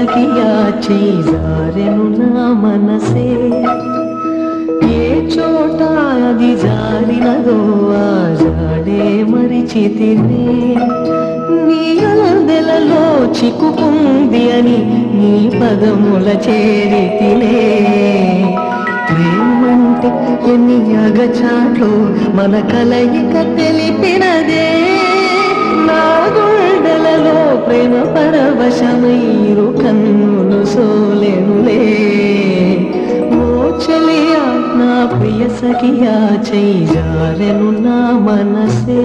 సఖియా చేజారెను నా మనసే ఏ చోట అది జారినదో ఆ జాడే మరిచితినే నీ అందెలలో చిక్కుకుంది అని నీ పదముల చేరితినే ప్రేమంటే ఎన్ని అగచాట్లు మన కలయిక తెలిపినదే నా గుండెలలో ప్రేమ పరవశమైరు కన్నులు సోలెనులే ఓ చెలియా నా ప్రియ సఖియా చేజారెను నా మనసే